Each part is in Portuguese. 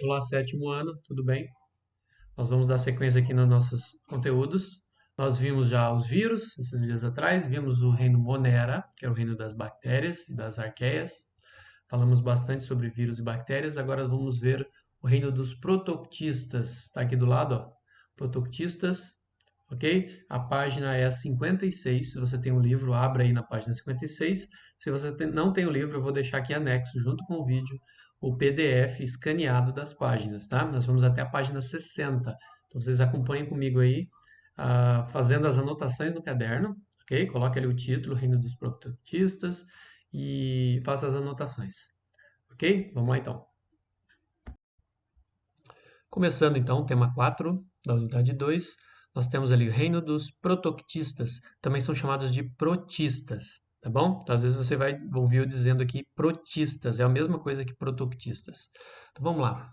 Olá, sétimo ano, tudo bem? Nós vamos dar sequência aqui nos nossos conteúdos. Nós vimos já os vírus, esses dias atrás, vimos o reino Monera, que é o reino das bactérias e das arqueias. Falamos bastante sobre vírus e bactérias. Agora vamos ver o reino dos protoctistas. Está aqui do lado, ó. Protoctistas, ok? A página é a 56. Se você tem um livro, abra aí na página 56. Se você não tem o livro, eu vou deixar aqui anexo, junto com o vídeo, o PDF escaneado das páginas, tá? Nós vamos até a página 60. Então, vocês acompanhem comigo aí, fazendo as anotações no caderno, ok? Coloque ali o título, Reino dos Protoctistas, e faça as anotações, ok? Vamos lá, então. Começando, então, tema 4 da unidade 2, nós temos ali o reino dos protoctistas, também são chamados de protistas, tá bom? Então, às vezes você vai ouvir eu dizendo aqui protistas, é a mesma coisa que protoctistas. Então, vamos lá.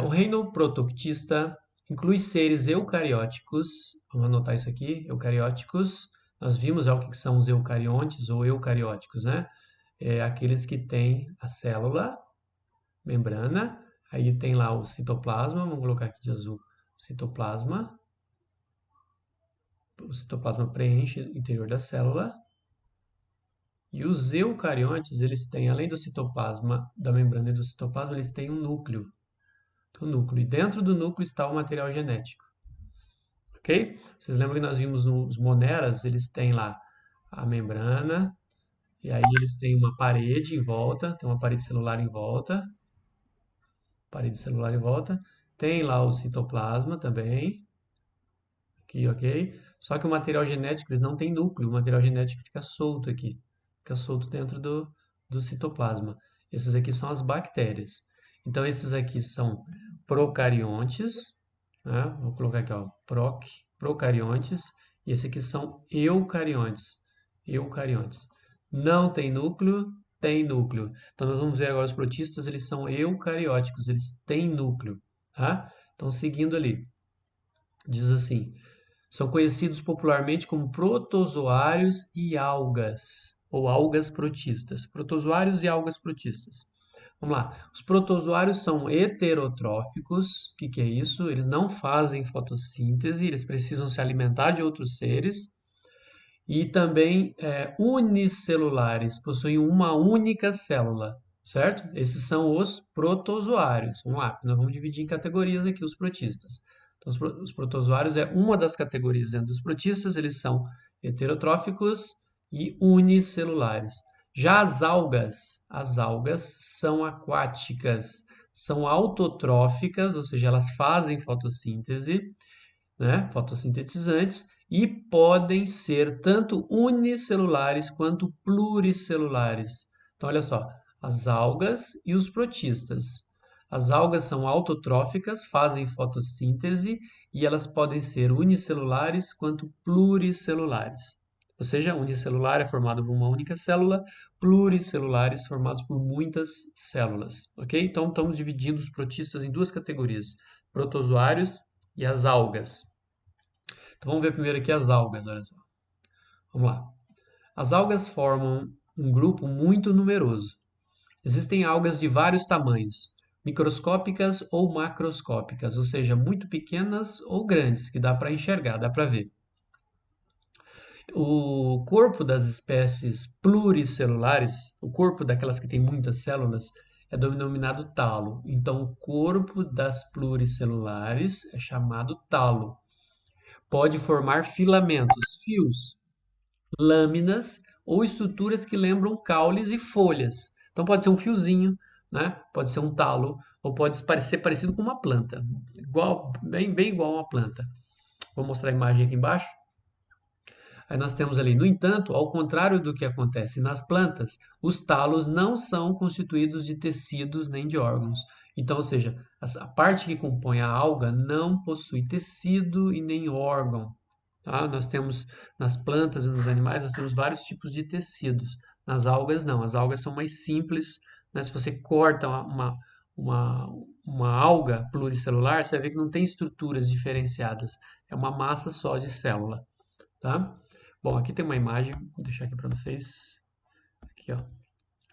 O reino protoctista inclui seres eucarióticos, vamos anotar isso aqui, eucarióticos, nós vimos o que são os eucariontes ou eucarióticos, né? Aqueles que têm a célula, membrana, aí tem lá o citoplasma, vamos colocar aqui de azul, citoplasma. O citoplasma preenche o interior da célula. E os eucariontes, eles têm, além do citoplasma, da membrana e do citoplasma, eles têm um núcleo. O núcleo. E dentro do núcleo está o material genético. Ok? Vocês lembram que nós vimos nos moneras, eles têm lá a membrana, e aí eles têm uma parede em volta, tem uma parede celular em volta, parede celular em volta. Tem lá o citoplasma também, aqui, ok? Só que o material genético, eles não têm núcleo, o material genético fica solto aqui, fica solto dentro do citoplasma. Esses aqui são as bactérias. Então, esses aqui são procariontes, né? Vou colocar aqui, ó, procariontes, e esses aqui são eucariontes, eucariontes. Não tem núcleo, tem núcleo. Então, nós vamos ver agora os protistas, eles são eucarióticos, eles têm núcleo, tá? Então, seguindo ali, diz assim, são conhecidos popularmente como protozoários e algas, ou algas protistas. Protozoários e algas protistas. Vamos lá. Os protozoários são heterotróficos. O que é isso? Eles não fazem fotossíntese, eles precisam se alimentar de outros seres. E também unicelulares, possuem uma única célula, certo? Esses são os protozoários. Vamos lá, nós vamos dividir em categorias aqui os protistas. Então, os protozoários é uma das categorias dentro dos protistas, eles são heterotróficos e unicelulares. Já as algas são aquáticas, são autotróficas, ou seja, elas fazem fotossíntese, né, fotossintetizantes, e podem ser tanto unicelulares quanto pluricelulares. Então, olha só, as algas e os protistas. As algas são autotróficas, fazem fotossíntese e elas podem ser unicelulares quanto pluricelulares. Ou seja, unicelular é formado por uma única célula, pluricelulares formados por muitas células, ok? Então, estamos dividindo os protistas em duas categorias, protozoários e as algas. Então vamos ver primeiro aqui as algas, olha só. Vamos lá. As algas formam um grupo muito numeroso. Existem algas de vários tamanhos, microscópicas ou macroscópicas, ou seja, muito pequenas ou grandes, que dá para enxergar, dá para ver. O corpo das espécies pluricelulares, o corpo daquelas que têm muitas células, é denominado talo. Então, o corpo das pluricelulares é chamado talo. Pode formar filamentos, fios, lâminas ou estruturas que lembram caules e folhas. Então pode ser um fiozinho, né? Pode ser um talo, ou pode ser parecido com uma planta, igual, bem igual a uma planta. Vou mostrar a imagem aqui embaixo. Aí nós temos ali, no entanto, ao contrário do que acontece nas plantas, os talos não são constituídos de tecidos nem de órgãos. Então, ou seja, a parte que compõe a alga não possui tecido e nem órgão. Tá? Nós temos nas plantas e nos animais, nós temos vários tipos de tecidos. Nas algas, não. As algas são mais simples. Né? Se você corta uma, uma alga pluricelular, você vai ver que não tem estruturas diferenciadas. É uma massa só de célula. Tá? Bom, aqui tem uma imagem, vou deixar aqui para vocês. Aqui, ó.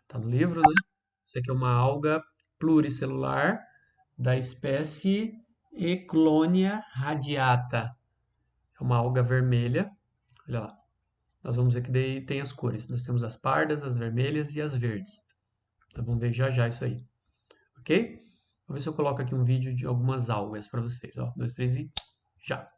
Tá no livro, né? Isso aqui é uma alga pluricelular da espécie Eclonia radiata. É uma alga vermelha. Olha lá. Nós vamos ver que daí tem as cores. Nós temos as pardas, as vermelhas e as verdes. Então, vamos ver já já isso aí. Ok? Vou ver se eu coloco aqui um vídeo de algumas algas para vocês. Ó, 2, 3 e já!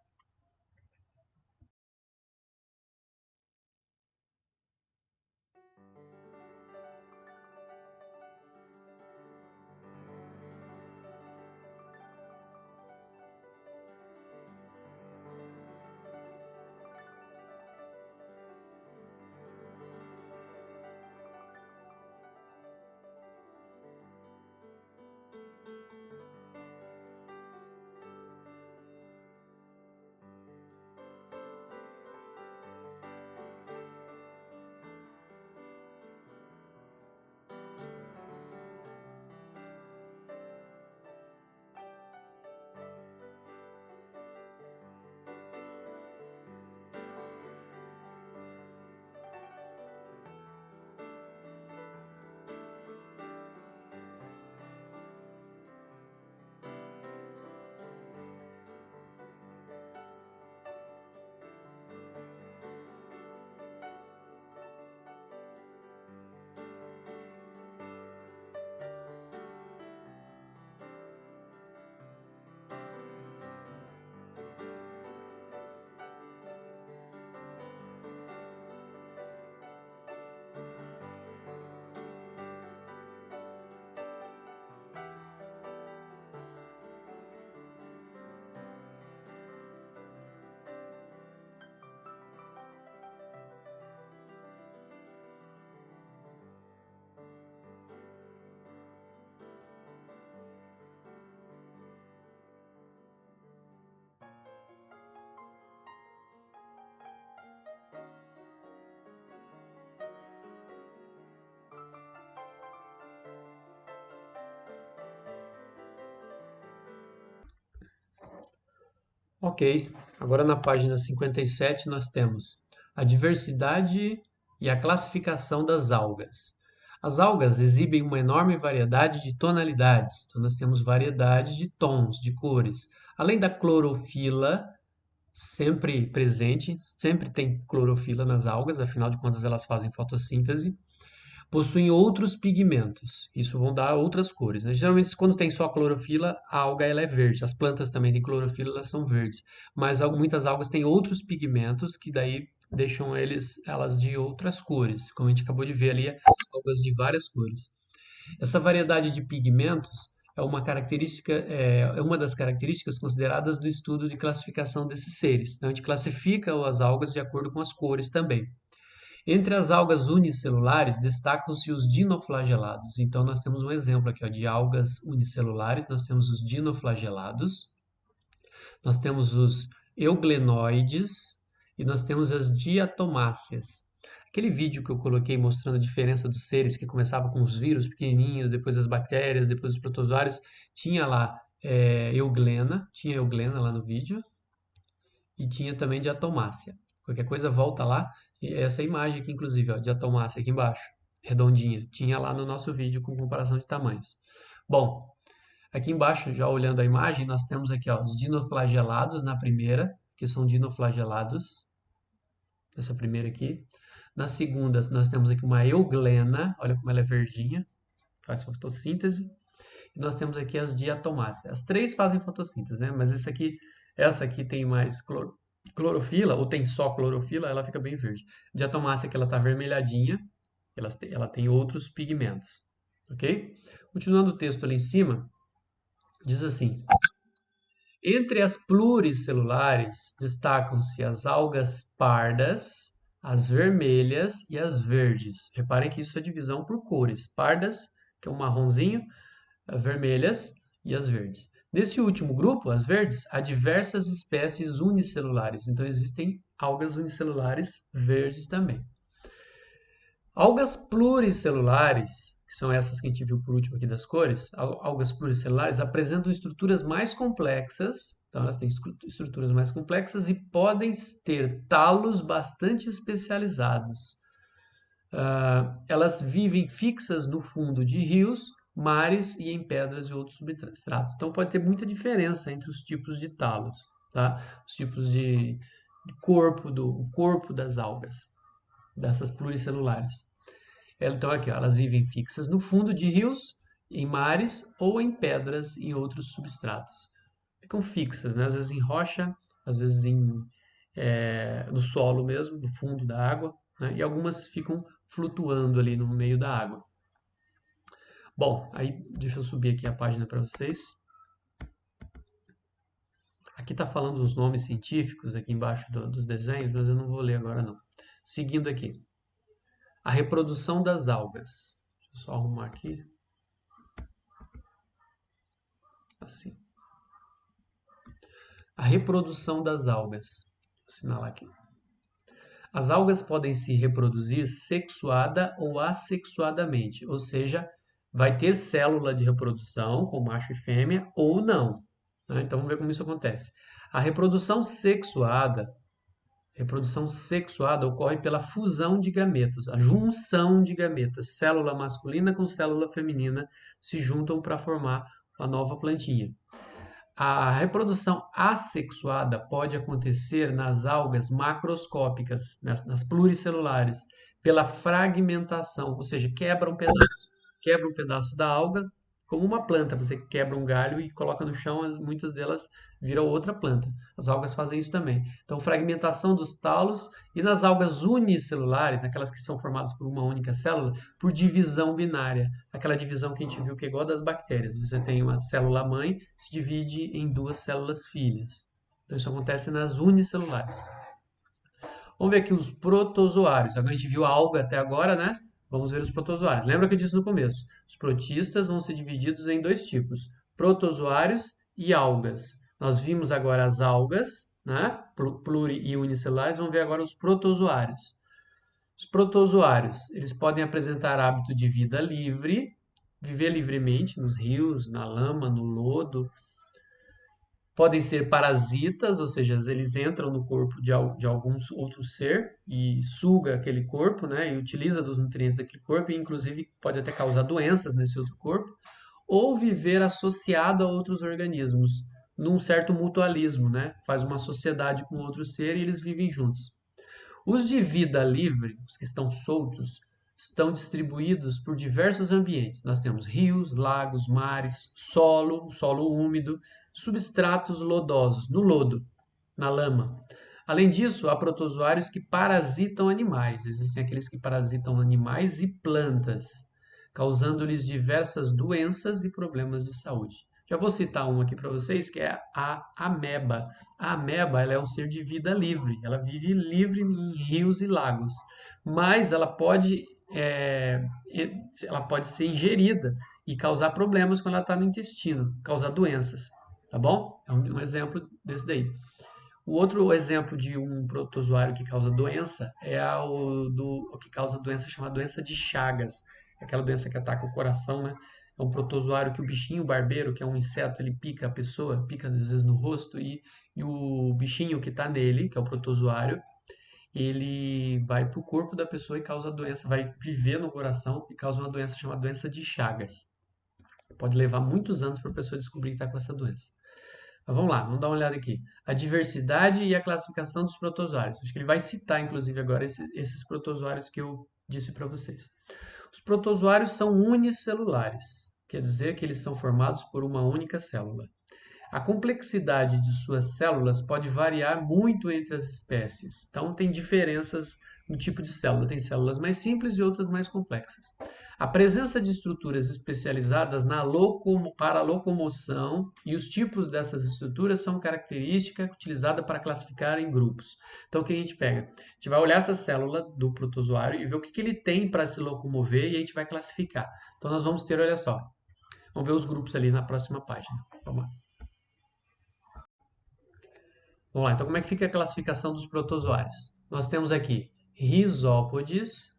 Ok, agora na página 57 nós temos a diversidade e a classificação das algas. As algas exibem uma enorme variedade de tonalidades, então nós temos variedade de tons, de cores. Além da clorofila, sempre presente, sempre tem clorofila nas algas, afinal de contas elas fazem fotossíntese. Possuem outros pigmentos, isso vão dar outras cores, né? Geralmente, quando tem só clorofila, a alga ela é verde. As plantas também têm clorofila, elas são verdes. Mas muitas algas têm outros pigmentos que daí deixam elas de outras cores. Como a gente acabou de ver ali, algas de várias cores. Essa variedade de pigmentos é uma das características consideradas do estudo de classificação desses seres. Então, a gente classifica as algas de acordo com as cores também. Entre as algas unicelulares, destacam-se os dinoflagelados. Então, nós temos um exemplo aqui ó, de algas unicelulares. Nós temos os dinoflagelados, nós temos os euglenoides e nós temos as diatomáceas. Aquele vídeo que eu coloquei mostrando a diferença dos seres, que começava com os vírus pequenininhos, depois as bactérias, depois os protozoários, tinha lá tinha euglena lá no vídeo, e tinha também diatomácea. Qualquer coisa volta lá, e essa imagem aqui inclusive, ó, diatomácea aqui embaixo, redondinha, tinha lá no nosso vídeo com comparação de tamanhos. Bom, aqui embaixo, já olhando a imagem, nós temos aqui ó, os dinoflagelados na primeira, que são dinoflagelados, essa primeira aqui. Na segunda, nós temos aqui uma euglena, olha como ela é verdinha, faz fotossíntese. E nós temos aqui as diatomáceas. As três fazem fotossíntese, né? Mas essa aqui tem mais clorofila, ou tem só clorofila, ela fica bem verde. Diatomácea que ela está avermelhadinha, ela tem outros pigmentos, ok? Continuando o texto ali em cima, diz assim: entre as pluricelulares destacam-se as algas pardas, as vermelhas e as verdes. Reparem que isso é divisão por cores. Pardas, que é um marronzinho, as vermelhas e as verdes. Nesse último grupo, as verdes, há diversas espécies unicelulares. Então, existem algas unicelulares verdes também. Algas pluricelulares, que são essas que a gente viu por último aqui das cores, algas pluricelulares apresentam estruturas mais complexas, então elas têm estruturas mais complexas e podem ter talos bastante especializados. Elas vivem fixas no fundo de rios mares e em pedras e outros substratos. Então pode ter muita diferença entre os tipos de talos, tá? Os tipos de corpo o corpo das algas, dessas pluricelulares. Então aqui, ó, elas vivem fixas no fundo de rios, em mares ou em pedras e outros substratos. Ficam fixas, né? Às vezes em rocha, às vezes no solo mesmo, no fundo da água, né? E algumas ficam flutuando ali no meio da água. Bom, aí deixa eu subir aqui a página para vocês. Aqui está falando os nomes científicos aqui embaixo dos desenhos, mas eu não vou ler agora não. Seguindo aqui. A reprodução das algas. Deixa eu só arrumar aqui. Assim. A reprodução das algas. Vou assinalar aqui. As algas podem se reproduzir sexuada ou assexuadamente, ou seja, vai ter célula de reprodução com macho e fêmea ou não. Né? Então vamos ver como isso acontece. A reprodução sexuada ocorre pela fusão de gametos, a junção de gametas, célula masculina com célula feminina se juntam para formar uma nova plantinha. A reprodução assexuada pode acontecer nas algas macroscópicas, nas pluricelulares, pela fragmentação, ou seja, quebra um pedaço da alga, como uma planta, você quebra um galho e coloca no chão, muitas delas viram outra planta. As algas fazem isso também. Então, fragmentação dos talos e nas algas unicelulares, aquelas que são formadas por uma única célula, por divisão binária, aquela divisão que a gente viu que é igual a das bactérias. Você tem uma célula mãe, se divide em duas células filhas. Então, isso acontece nas unicelulares. Vamos ver aqui os protozoários. Agora a gente viu a alga até agora, né? Vamos ver os protozoários. Lembra que eu disse no começo? Os protistas vão ser divididos em dois tipos: protozoários e algas. Nós vimos agora as algas, né? Pluri e unicelulares. Vamos ver agora os protozoários. Os protozoários, eles podem apresentar hábito de vida livre, viver livremente nos rios, na lama, no lodo. Podem ser parasitas, ou seja, eles entram no corpo de algum outro ser e suga aquele corpo, né, e utiliza dos nutrientes daquele corpo, e inclusive pode até causar doenças nesse outro corpo, ou viver associado a outros organismos, num certo mutualismo, né, faz uma sociedade com outro ser e eles vivem juntos. Os de vida livre, os que estão soltos, estão distribuídos por diversos ambientes. Nós temos rios, lagos, mares, solo úmido, substratos lodosos, no lodo, na lama. Além disso, há protozoários que parasitam animais. Existem aqueles que parasitam animais e plantas, causando-lhes diversas doenças e problemas de saúde. Já vou citar um aqui para vocês, que é a ameba. A ameba, ela é um ser de vida livre. Ela vive livre em rios e lagos. Mas ela pode ser ingerida e causar problemas quando ela está no intestino, causar doenças. Tá bom? É um exemplo desse daí. O outro exemplo de um protozoário que causa doença é o que causa doença chamada doença de Chagas. É aquela doença que ataca o coração, né? É um protozoário que o bichinho barbeiro, que é um inseto, ele pica a pessoa, pica às vezes no rosto, e o bichinho que está nele, que é o protozoário, ele vai para o corpo da pessoa e causa doença, vai viver no coração e causa uma doença chamada doença de Chagas. Pode levar muitos anos para a pessoa descobrir que está com essa doença. Mas vamos lá, vamos dar uma olhada aqui. A diversidade e a classificação dos protozoários. Acho que ele vai citar, inclusive, agora esses protozoários que eu disse para vocês. Os protozoários são unicelulares, quer dizer que eles são formados por uma única célula. A complexidade de suas células pode variar muito entre as espécies, então tem diferenças no tipo de célula. Tem células mais simples e outras mais complexas. A presença de estruturas especializadas para a locomoção e os tipos dessas estruturas são características utilizadas para classificar em grupos. Então, o que a gente pega? A gente vai olhar essa célula do protozoário e ver o que ele tem para se locomover e a gente vai classificar. Então, nós vamos ter, olha só, vamos ver os grupos ali na próxima página. Vamos lá. Vamos lá, então como é que fica a classificação dos protozoários? Nós temos aqui risópodes,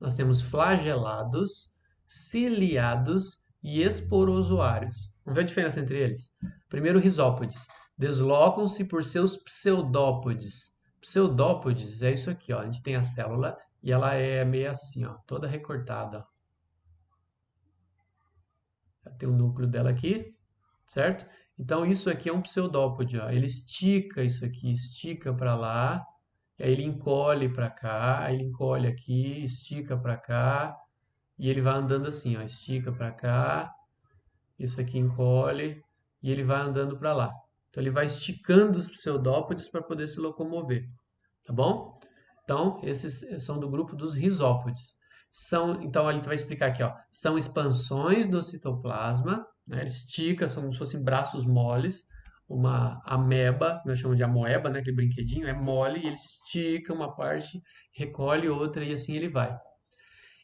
nós temos flagelados, ciliados e esporozoários. Vamos ver a diferença entre eles. Primeiro, risópodes. Deslocam-se por seus pseudópodes. Pseudópodes é isso aqui, ó. A gente tem a célula e ela é meio assim, ó, toda recortada. Tem o núcleo dela aqui, certo? Então, isso aqui é um pseudópode, ó. Ele estica isso aqui, estica para lá, e aí ele encolhe para cá, aí ele encolhe aqui, estica para cá, e ele vai andando assim, ó, estica para cá, isso aqui encolhe, e ele vai andando para lá. Então, ele vai esticando os pseudópodes para poder se locomover, tá bom? Então, esses são do grupo dos risópodes. Então, ele vai explicar aqui, ó, são expansões do citoplasma, né? Ele estica, são como se fossem braços moles. Uma ameba, nós chamamos de amoeba, né? Aquele brinquedinho, é mole, e ele estica uma parte, recolhe outra e assim ele vai.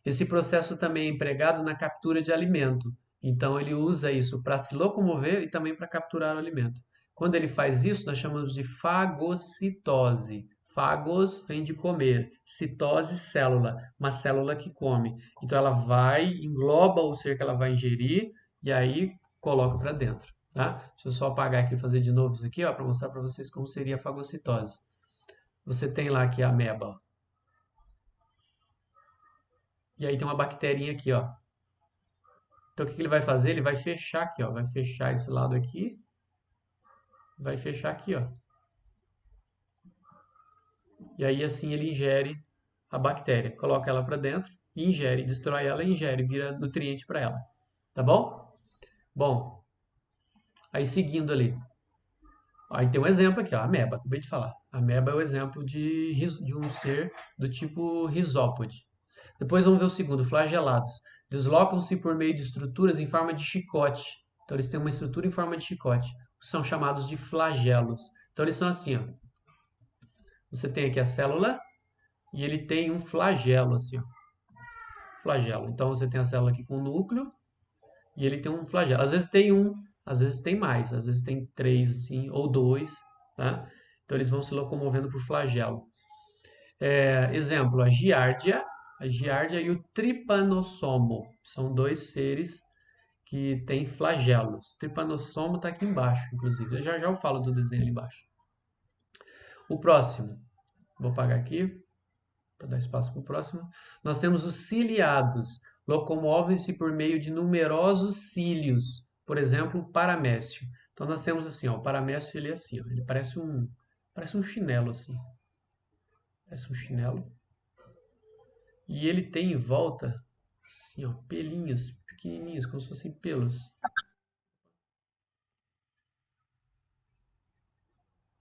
Esse processo também é empregado na captura de alimento. Então, ele usa isso para se locomover e também para capturar o alimento. Quando ele faz isso, nós chamamos de fagocitose. Fagos vem de comer, citose, célula, uma célula que come. Então, ela vai, engloba o ser que ela vai ingerir e aí coloca para dentro. Tá? Deixa eu só apagar aqui e fazer de novo isso aqui para mostrar para vocês como seria a fagocitose. Você tem lá aqui a ameba. E aí tem uma bacterinha aqui, ó. Então, o que ele vai fazer? Ele vai fechar aqui, ó. Vai fechar esse lado aqui. Vai fechar aqui, ó. E aí, assim, ele ingere a bactéria. Coloca ela para dentro e ingere. Destrói ela e ingere. Vira nutriente para ela. Tá bom? Bom, aí seguindo ali. Aí tem um exemplo aqui, ó. Ameba. Acabei de falar. A ameba é o exemplo de um ser do tipo risópode. Depois vamos ver o segundo, flagelados. Deslocam-se por meio de estruturas em forma de chicote. Então eles têm uma estrutura em forma de chicote. São chamados de flagelos. Então eles são assim, ó. Você tem aqui a célula e ele tem um flagelo, assim, ó. Flagelo. Então você tem a célula aqui com o núcleo e ele tem um flagelo. Às vezes tem um, às vezes tem mais, às vezes tem três, assim, ou dois, tá? Então eles vão se locomovendo por flagelo. Exemplo, a giardia e o tripanossomo. São dois seres que têm flagelos. O tripanossomo está aqui embaixo, inclusive. Eu já falo do desenho ali embaixo. O próximo. Vou apagar aqui para dar espaço para o próximo. Nós temos os ciliados. Locomovem-se por meio de numerosos cílios. Por exemplo, o paramécio. Então nós temos assim, ó, o paramécio ele é assim, ó, ele parece um chinelo assim. Parece um chinelo. E ele tem em volta, assim, ó, pelinhos pequenininhos, como se fossem pelos.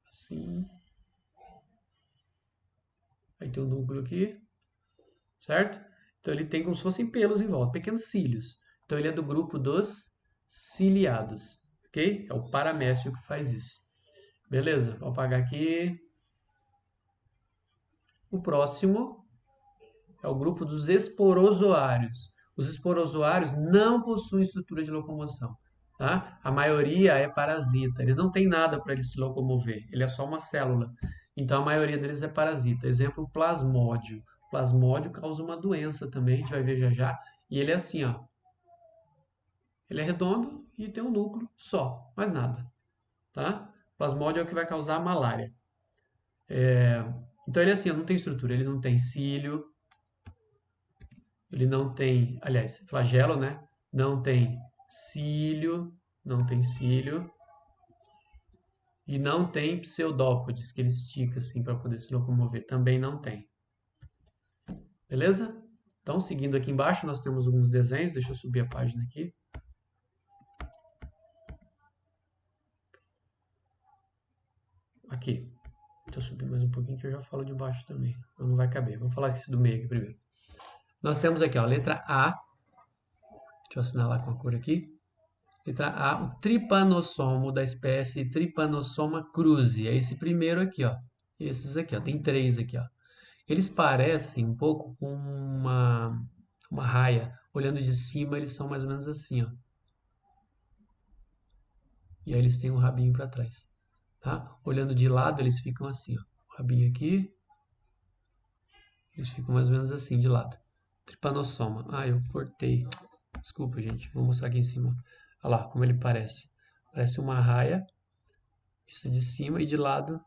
Assim. Aí tem o núcleo aqui, certo? Então ele tem como se fossem pelos em volta, pequenos cílios. Então ele é do grupo dos ciliados, ok? É o paramécio que faz isso. Beleza? Vou apagar aqui. O próximo é o grupo dos esporozoários. Os esporozoários não possuem estrutura de locomoção. Tá? A maioria é parasita. Eles não têm nada para ele se locomover. Ele é só uma célula. Então a maioria deles é parasita. Exemplo, o plasmódio. O plasmódio causa uma doença também, a gente vai ver já já. E ele é assim, ó. Ele é redondo e tem um núcleo só, mais nada. Tá? Plasmódio é o que vai causar a malária. Então ele é assim, ó, não tem estrutura. Ele não tem cílio, ele não tem, aliás, flagelo, né? Não tem cílio, não tem cílio. E não tem pseudópodes, que ele estica assim para poder se locomover. Também não tem. Beleza? Então, seguindo aqui embaixo, nós temos alguns desenhos. Deixa eu subir a página aqui. Aqui. Deixa eu subir mais um pouquinho que eu já falo de baixo também. Não vai caber. Vamos falar do meio aqui primeiro. Nós temos aqui, ó, letra A. Deixa eu assinalar com a cor aqui. Letra A, o tripanossomo da espécie Trypanosoma cruzi. É esse primeiro aqui, ó. Esses aqui, ó. Tem três aqui, ó. Eles parecem um pouco com uma raia. Olhando de cima, eles são mais ou menos assim, ó. E aí eles têm um rabinho para trás, tá? Olhando de lado, eles ficam assim, ó. O rabinho aqui. Eles ficam mais ou menos assim, de lado. Trypanosoma. Ah, eu cortei. Desculpa, gente. Vou mostrar aqui em cima. Olha lá, como ele parece. Parece uma raia. Isso de cima e de lado.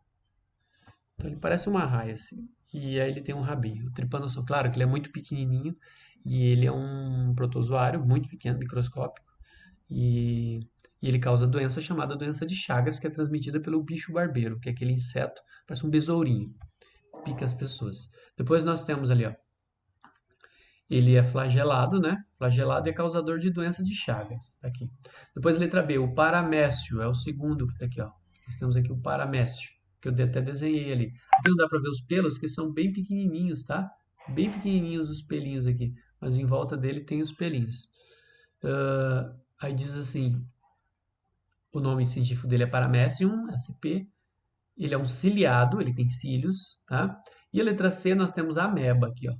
Então ele parece uma raia, assim. E aí ele tem um rabinho. O Trypanosoma, claro que ele é muito pequenininho. E ele é um protozoário muito pequeno, microscópico. E, e ele causa doença chamada doença de Chagas, que é transmitida pelo bicho barbeiro, que é aquele inseto, parece um besourinho, pica as pessoas. Depois nós temos ali, ó, ele é flagelado, né? Flagelado é causador de doença de Chagas, tá aqui. Depois letra B, o paramécio é o segundo que tá aqui, ó. Nós temos aqui o paramécio, que eu até desenhei ali. Aqui não dá para ver os pelos, que são bem pequenininhos, tá? Bem pequenininhos os pelinhos aqui, mas em volta dele tem os pelinhos. Aí diz assim, o nome científico dele é Paramecium sp. Ele é um ciliado, ele tem cílios, tá? E a letra C nós temos a ameba aqui, ó.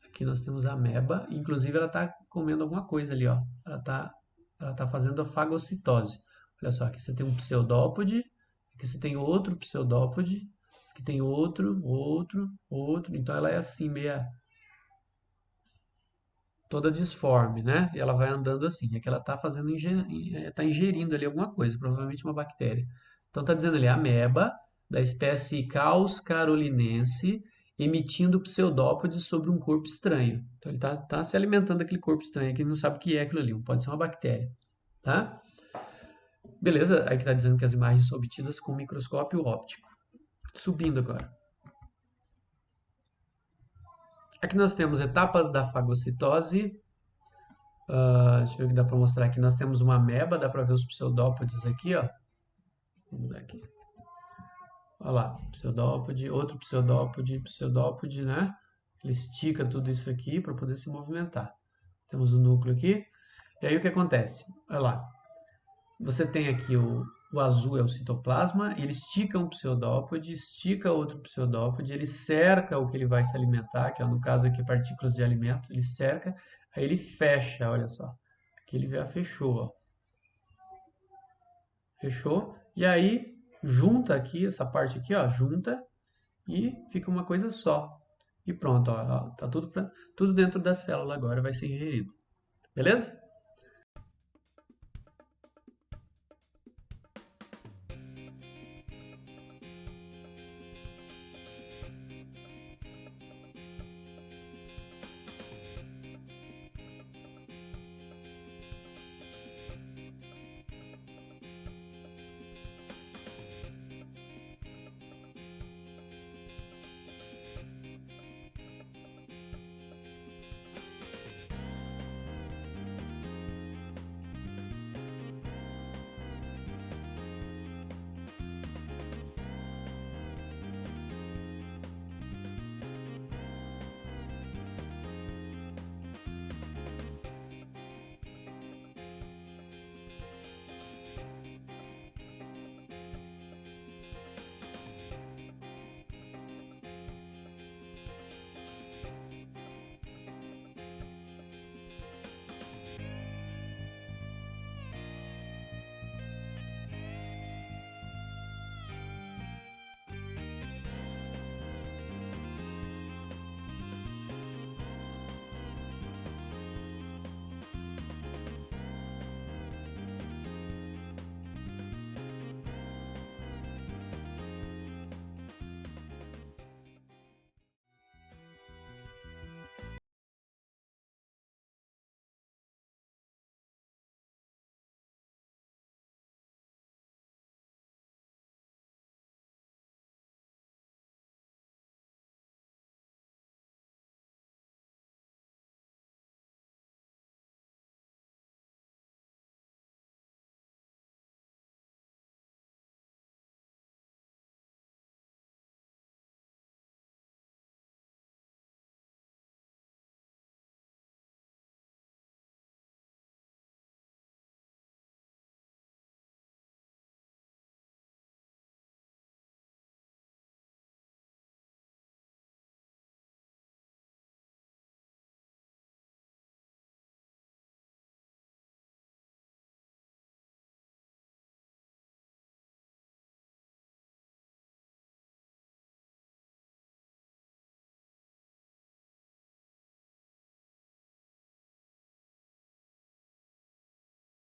Aqui nós temos a ameba, inclusive ela está comendo alguma coisa ali, ó. Ela tá fazendo a fagocitose. Olha só, aqui você tem um pseudópode, aqui você tem outro pseudópode, aqui tem outro, outro. Então ela é assim, meia toda disforme, né? E ela vai andando assim. Aqui ela está fazendo, tá ingerindo ali alguma coisa, provavelmente uma bactéria. Então está dizendo ali, ameba da espécie Caos carolinense emitindo pseudópodes sobre um corpo estranho. Então ele tá se alimentando daquele corpo estranho que ele não sabe o que é aquilo ali. Pode ser uma bactéria, tá? Beleza, aí que está dizendo que as imagens são obtidas com microscópio óptico. Subindo agora. Aqui nós temos etapas da fagocitose. Deixa eu ver o que dá para mostrar aqui. Nós temos uma ameba, dá para ver os pseudópodes aqui, ó. Vamos dar aqui. Olha lá, pseudópode, outro pseudópode, né? Ele estica tudo isso aqui para poder se movimentar. Temos o núcleo aqui. E aí o que acontece? Olha lá. Você tem aqui o azul é o citoplasma, ele estica um pseudópode, estica outro pseudópode, ele cerca o que ele vai se alimentar, que é no caso aqui partículas de alimento, ele cerca, aí ele fecha, olha só. Aqui ele já fechou, ó. Fechou? E aí junta aqui, essa parte aqui, ó, junta e fica uma coisa só. E pronto, ó, tá tudo dentro da célula agora, vai ser ingerido. Beleza?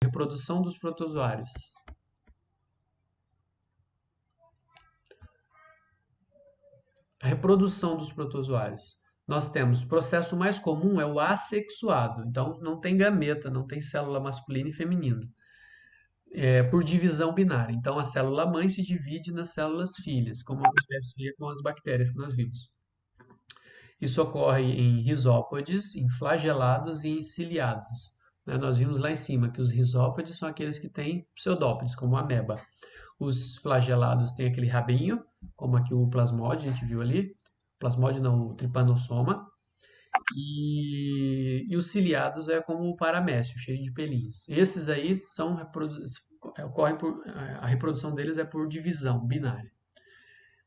Reprodução dos protozoários. A reprodução dos protozoários. nós temos, o processo mais comum é o assexuado, então não tem gameta, não tem célula masculina e feminina, por divisão binária. Então a célula mãe se divide nas células filhas, como acontecia com as bactérias que nós vimos. Isso ocorre em risópodes, em flagelados e em ciliados. Né? Nós vimos lá em cima que os risópodes são aqueles que têm pseudópodes, como a ameba. Os flagelados têm aquele rabinho, como aqui o plasmódio, a gente viu ali. Plasmódio não, o tripanossoma. E os ciliados é como o paramécio, cheio de pelinhos. Esses aí são ocorrem por, a reprodução deles é por divisão binária.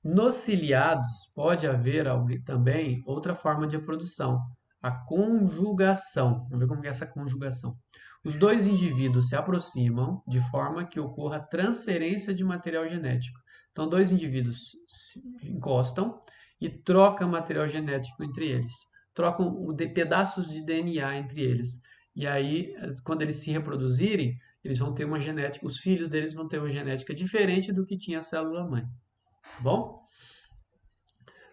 Nos ciliados pode haver também outra forma de reprodução, a conjugação. Vamos ver como é essa conjugação. Os dois indivíduos se aproximam de forma que ocorra transferência de material genético. Então, dois indivíduos se encostam e trocam material genético entre eles. Trocam pedaços de DNA entre eles. E aí, quando eles se reproduzirem, eles vão ter uma genética, os filhos deles vão ter uma genética diferente do que tinha a célula mãe. Bom?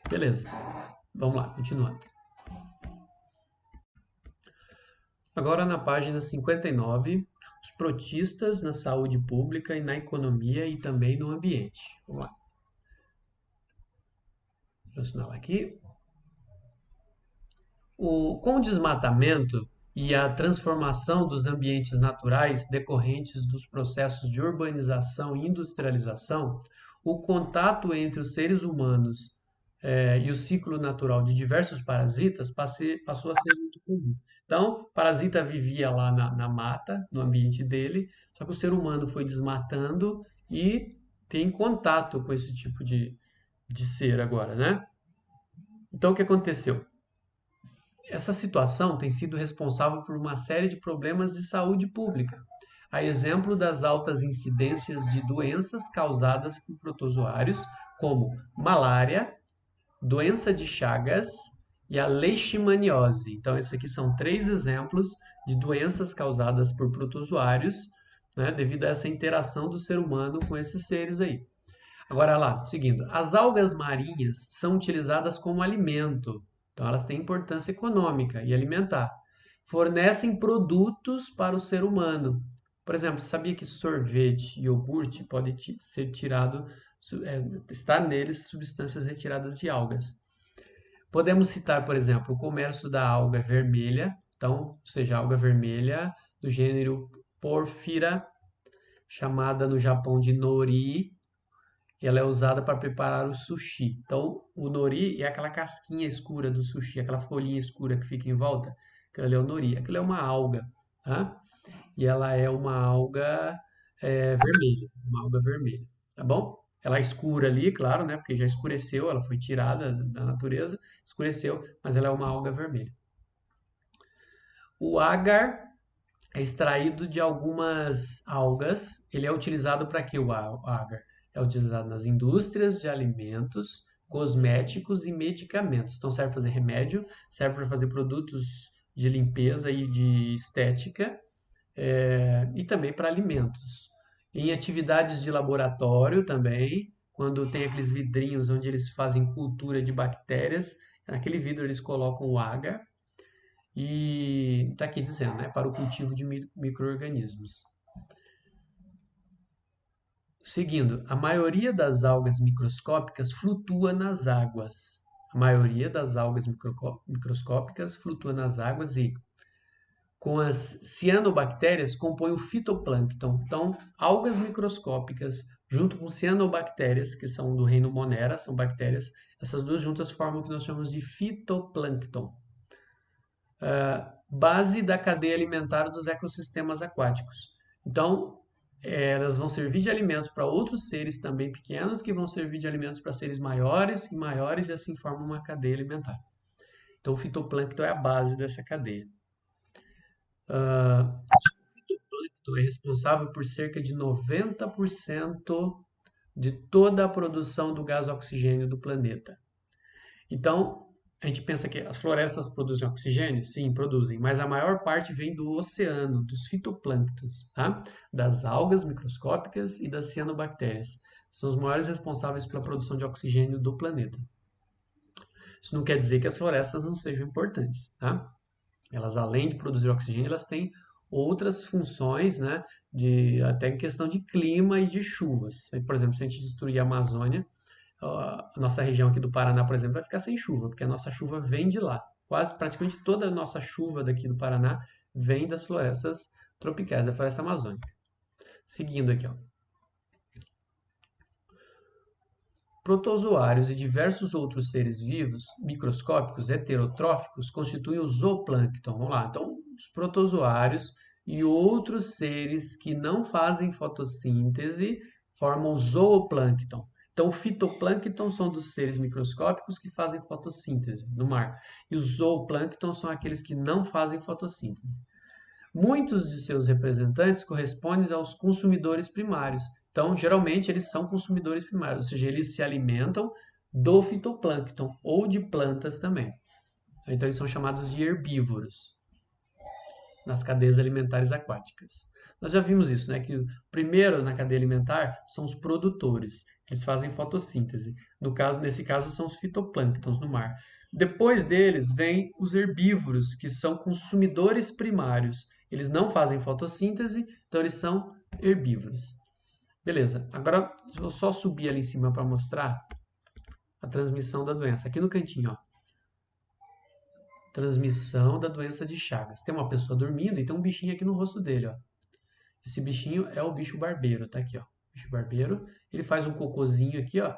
Beleza. Vamos lá, continuando. Agora na página 59, os protistas na saúde pública e na economia e também no ambiente. Vamos lá. Vou assinalar aqui. Com o desmatamento e a transformação dos ambientes naturais decorrentes dos processos de urbanização e industrialização, o contato entre os seres humanos e o ciclo natural de diversos parasitas passou a ser muito comum. Então, o parasita vivia lá na mata, no ambiente dele, só que o ser humano foi desmatando e tem contato com esse tipo de ser agora, né? Então, o que aconteceu? Essa situação tem sido responsável por uma série de problemas de saúde pública, a exemplo das altas incidências de doenças causadas por protozoários, como malária, doença de Chagas e a leishmaniose. Então, esses aqui são 3 exemplos de doenças causadas por protozoários, né, devido a essa interação do ser humano com esses seres aí. Agora lá, seguindo. As algas marinhas são utilizadas como alimento. Então, elas têm importância econômica e alimentar. Fornecem produtos para o ser humano. Por exemplo, sabia que sorvete e iogurte pode ser tirado, estar neles substâncias retiradas de algas. Podemos citar, por exemplo, o comércio da alga vermelha, então, ou seja, a alga vermelha do gênero Porphyra, chamada no Japão de nori, ela é usada para preparar o sushi. Então, o nori é aquela casquinha escura do sushi, aquela folhinha escura que fica em volta. Aquilo ali é o nori. Aquilo é uma alga, tá? E ela é uma alga vermelha, uma alga vermelha, tá bom? Ela é escura ali, claro, né? Porque já escureceu, ela foi tirada da natureza, escureceu, mas ela é uma alga vermelha. O agar é extraído de algumas algas. Ele é utilizado para quê, o agar? É utilizado nas indústrias de alimentos, cosméticos e medicamentos. Então serve para fazer remédio, serve para fazer produtos de limpeza e de estética, e também para alimentos. Em atividades de laboratório também, quando tem aqueles vidrinhos onde eles fazem cultura de bactérias, naquele vidro eles colocam o agar e está aqui dizendo, né, para o cultivo de micro-organismos. Seguindo, a maioria das algas microscópicas flutua nas águas. A maioria das algas microscópicas flutua nas águas e, com as cianobactérias, compõe o fitoplâncton. Então, algas microscópicas junto com cianobactérias, que são do reino Monera, são bactérias, essas duas juntas formam o que nós chamamos de fitoplâncton. Base da cadeia alimentar dos ecossistemas aquáticos. Então, elas vão servir de alimentos para outros seres também pequenos, que vão servir de alimentos para seres maiores, e assim formam uma cadeia alimentar. Então, o fitoplâncton é a base dessa cadeia. O fitoplâncton é responsável por cerca de 90% de toda a produção do gás oxigênio do planeta. Então, a gente pensa que as florestas produzem oxigênio? Sim, produzem, mas a maior parte vem do oceano, dos fitoplânctons, tá? Das algas microscópicas e das cianobactérias. São os maiores responsáveis pela produção de oxigênio do planeta. Isso não quer dizer que as florestas não sejam importantes, tá? Elas, além de produzir oxigênio, elas têm outras funções, né? Até em questão de clima e de chuvas. Por exemplo, se a gente destruir a Amazônia, a nossa região aqui do Paraná, por exemplo, vai ficar sem chuva, porque a nossa chuva vem de lá. Quase praticamente toda a nossa chuva daqui do Paraná vem das florestas tropicais, da floresta amazônica. Seguindo aqui, ó. Protozoários e diversos outros seres vivos, microscópicos, heterotróficos, constituem o zooplâncton. Vamos lá. Então, os protozoários e outros seres que não fazem fotossíntese formam o zooplâncton. Então, o fitoplâncton são dos seres microscópicos que fazem fotossíntese no mar. E os zooplâncton são aqueles que não fazem fotossíntese. Muitos de seus representantes correspondem aos consumidores primários. Então, geralmente, eles são consumidores primários, ou seja, eles se alimentam do fitoplâncton ou de plantas também. Então, eles são chamados de herbívoros nas cadeias alimentares aquáticas. Nós já vimos isso, né? Que primeiro na cadeia alimentar são os produtores, eles fazem fotossíntese. Nesse caso, são os fitoplânctons no mar. Depois deles vem os herbívoros, que são consumidores primários. Eles não fazem fotossíntese, então eles são herbívoros. Beleza, agora eu vou só subir ali em cima para mostrar a transmissão da doença. Aqui no cantinho, ó. Transmissão da doença de Chagas. Tem uma pessoa dormindo e tem um bichinho aqui no rosto dele, ó. Esse bichinho é o bicho barbeiro, tá aqui, ó. Bicho barbeiro, ele faz um cocôzinho aqui, ó.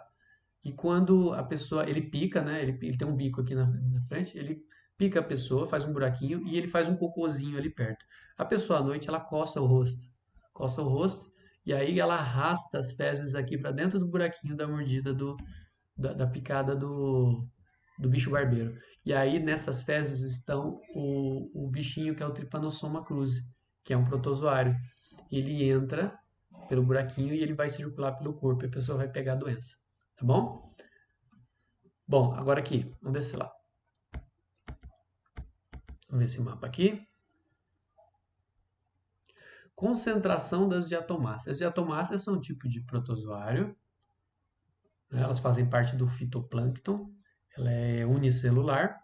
E quando a pessoa, ele pica, né? Ele tem um bico aqui na frente, ele pica a pessoa, faz um buraquinho e ele faz um cocôzinho ali perto. A pessoa à noite, ela coça o rosto, e aí ela arrasta as fezes aqui para dentro do buraquinho da mordida da picada do bicho barbeiro. E aí nessas fezes estão o bichinho que é o Trypanosoma cruzi, que é um protozoário. Ele entra pelo buraquinho e ele vai circular pelo corpo e a pessoa vai pegar a doença. Tá bom? Bom, agora aqui, vamos descer lá. Vamos ver esse mapa aqui. Concentração das diatomáceas. As diatomáceas são um tipo de protozoário, né? Elas fazem parte do fitoplâncton, ela é unicelular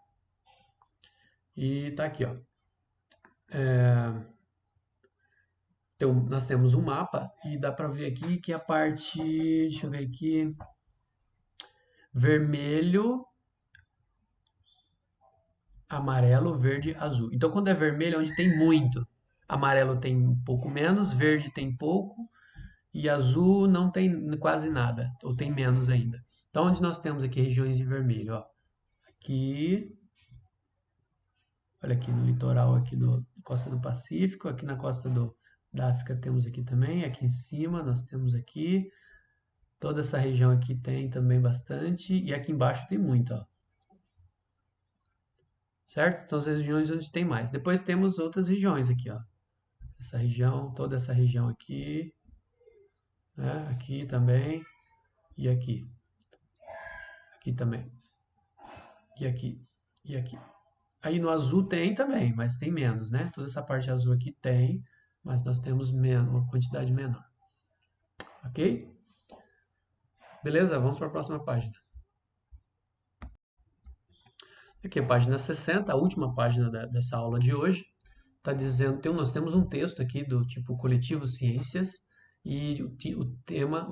e tá aqui, ó. Então, nós temos um mapa e dá para ver aqui que a parte, deixa eu ver aqui, vermelho, amarelo, verde, azul. Então, quando é vermelho é onde tem muito, amarelo tem um pouco menos, verde tem pouco e azul não tem quase nada, ou tem menos ainda. Então, onde nós temos aqui regiões de vermelho, ó. Aqui, olha aqui no litoral aqui da costa do Pacífico, aqui na costa da África temos aqui também, aqui em cima nós temos aqui, toda essa região aqui tem também bastante, e aqui embaixo tem muito, ó. Certo? Então, as regiões onde tem mais. Depois temos outras regiões aqui, ó. Essa região, toda essa região aqui, né? Aqui também, e aqui. Aqui também. E aqui, e aqui. Aí no azul tem também, mas tem menos, né? Toda essa parte azul aqui tem, mas nós temos menos, uma quantidade menor. Ok? Beleza? Vamos para a próxima página. Aqui a página 60, a última página dessa aula de hoje. Está dizendo, nós temos um texto aqui do tipo Coletivo Ciências e o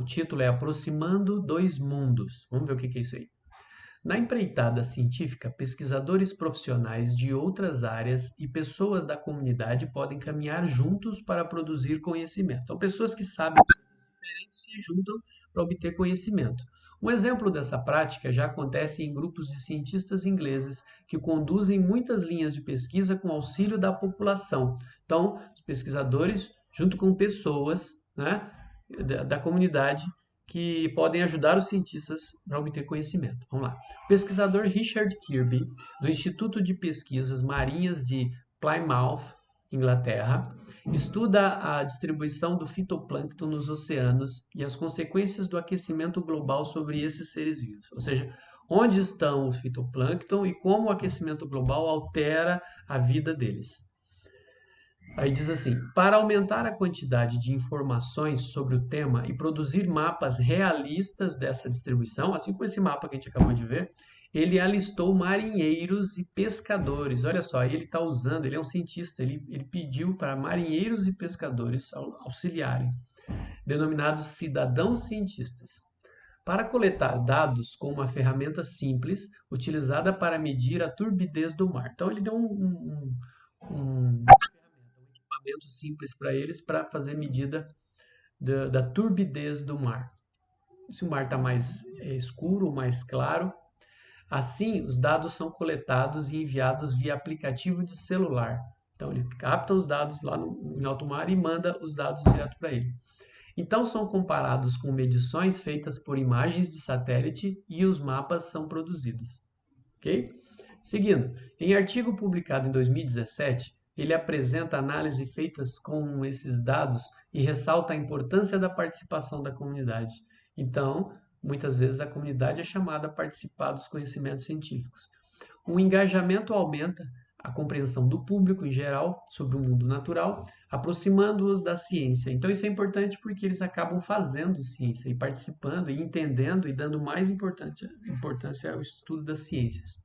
título é Aproximando Dois Mundos. Vamos ver o que é isso aí. Na empreitada científica, pesquisadores profissionais de outras áreas e pessoas da comunidade podem caminhar juntos para produzir conhecimento. Então, pessoas que sabem coisas diferentes se juntam para obter conhecimento. Um exemplo dessa prática já acontece em grupos de cientistas ingleses que conduzem muitas linhas de pesquisa com auxílio da população. Então, os pesquisadores, junto com pessoas, né, da comunidade, que podem ajudar os cientistas para obter conhecimento. Vamos lá. O pesquisador Richard Kirby, do Instituto de Pesquisas Marinhas de Plymouth, Inglaterra, estuda a distribuição do fitoplâncton nos oceanos e as consequências do aquecimento global sobre esses seres vivos. Ou seja, onde estão os fitoplâncton e como o aquecimento global altera a vida deles. Aí diz assim, para aumentar a quantidade de informações sobre o tema e produzir mapas realistas dessa distribuição, assim como esse mapa que a gente acabou de ver, ele alistou marinheiros e pescadores. Olha só, ele está usando, ele é um cientista, ele pediu para marinheiros e pescadores auxiliarem, denominados cidadãos cientistas, para coletar dados com uma ferramenta simples utilizada para medir a turbidez do mar. Então ele deu um equipamento simples para eles para fazer medida da turbidez do mar. Se o mar está mais escuro ou mais claro. Assim, os dados são coletados e enviados via aplicativo de celular. Então, ele capta os dados lá em alto mar e manda os dados direto para ele. Então, são comparados com medições feitas por imagens de satélite e os mapas são produzidos. Ok? Seguindo, em artigo publicado em 2017, ele apresenta análises feitas com esses dados e ressalta a importância da participação da comunidade. Então, muitas vezes a comunidade é chamada a participar dos conhecimentos científicos. O engajamento aumenta a compreensão do público em geral sobre o mundo natural, aproximando-os da ciência. Então isso é importante porque eles acabam fazendo ciência e participando e entendendo e dando mais importância ao estudo das ciências.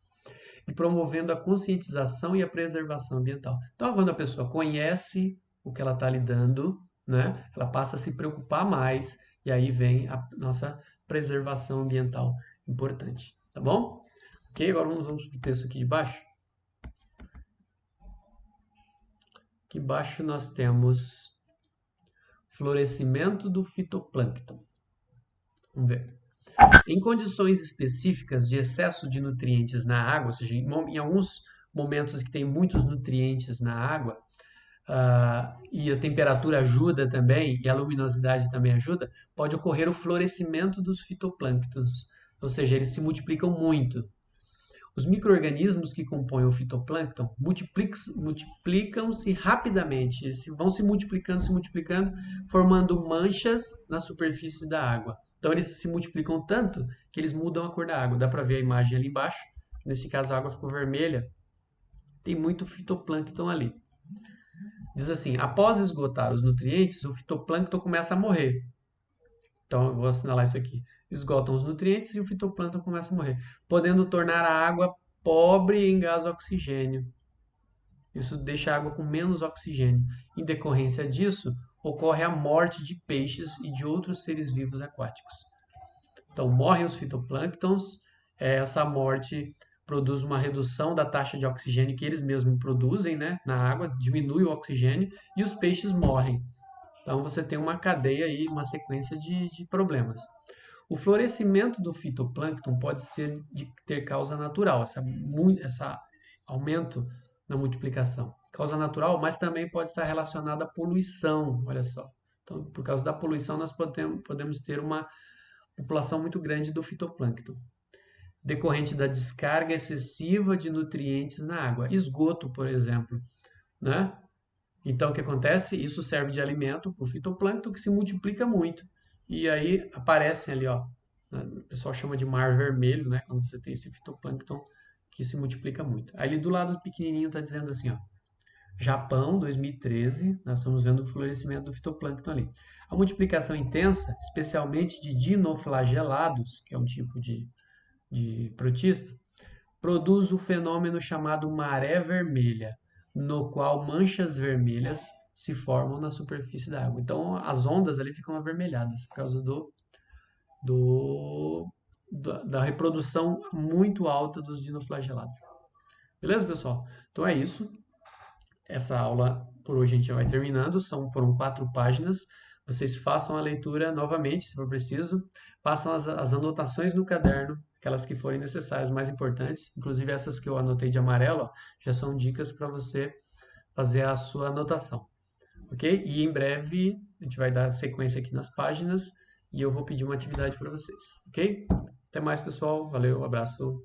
E promovendo a conscientização e a preservação ambiental. Então, quando a pessoa conhece o que ela está lidando, né, ela passa a se preocupar mais e aí vem a nossa preservação ambiental importante, tá bom? Ok, agora vamos para o texto aqui de baixo. Aqui embaixo nós temos florescimento do fitoplâncton. Vamos ver. Em condições específicas de excesso de nutrientes na água, ou seja, em alguns momentos que tem muitos nutrientes na água, e a temperatura ajuda também, e a luminosidade também ajuda, pode ocorrer o florescimento dos fitoplânctons, ou seja, eles se multiplicam muito. Os micro-organismos que compõem o fitoplâncton multiplicam-se rapidamente, eles vão se multiplicando, formando manchas na superfície da água. Então eles se multiplicam tanto que eles mudam a cor da água. Dá para ver a imagem ali embaixo. Nesse caso a água ficou vermelha. Tem muito fitoplâncton ali. Diz assim, após esgotar os nutrientes, o fitoplâncton começa a morrer. Então eu vou assinalar isso aqui. Esgotam os nutrientes e o fitoplâncton começa a morrer, podendo tornar a água pobre em gás oxigênio. Isso deixa a água com menos oxigênio. Em decorrência disso, ocorre a morte de peixes e de outros seres vivos aquáticos. Então, morrem os fitoplânctons, essa morte produz uma redução da taxa de oxigênio que eles mesmos produzem, né, na água, diminui o oxigênio e os peixes morrem. Então, você tem uma cadeia aí, uma sequência de problemas. O florescimento do fitoplâncton pode ser de ter causa natural, esse aumento na multiplicação. Causa natural, mas também pode estar relacionada à poluição, olha só. Então, por causa da poluição, nós podemos ter uma população muito grande do fitoplâncton, decorrente da descarga excessiva de nutrientes na água. Esgoto, por exemplo, né? Então, o que acontece? Isso serve de alimento para o fitoplâncton que se multiplica muito. E aí aparecem ali, ó, o pessoal chama de mar vermelho, né? Quando você tem esse fitoplâncton que se multiplica muito. Aí do lado pequenininho está dizendo assim, ó, Japão, 2013, nós estamos vendo o florescimento do fitoplâncton ali. A multiplicação intensa, especialmente de dinoflagelados, que é um tipo de protista, produz o fenômeno chamado maré vermelha, no qual manchas vermelhas se formam na superfície da água. Então, as ondas ali ficam avermelhadas por causa da reprodução muito alta dos dinoflagelados. Beleza, pessoal? Então é isso. Essa aula por hoje a gente já vai terminando. Foram 4 páginas. Vocês façam a leitura novamente, se for preciso. Façam as anotações no caderno, aquelas que forem necessárias, mais importantes. Inclusive essas que eu anotei de amarelo, ó, já são dicas para você fazer a sua anotação. Ok? E em breve a gente vai dar sequência aqui nas páginas e eu vou pedir uma atividade para vocês. Ok? Até mais, pessoal. Valeu, abraço.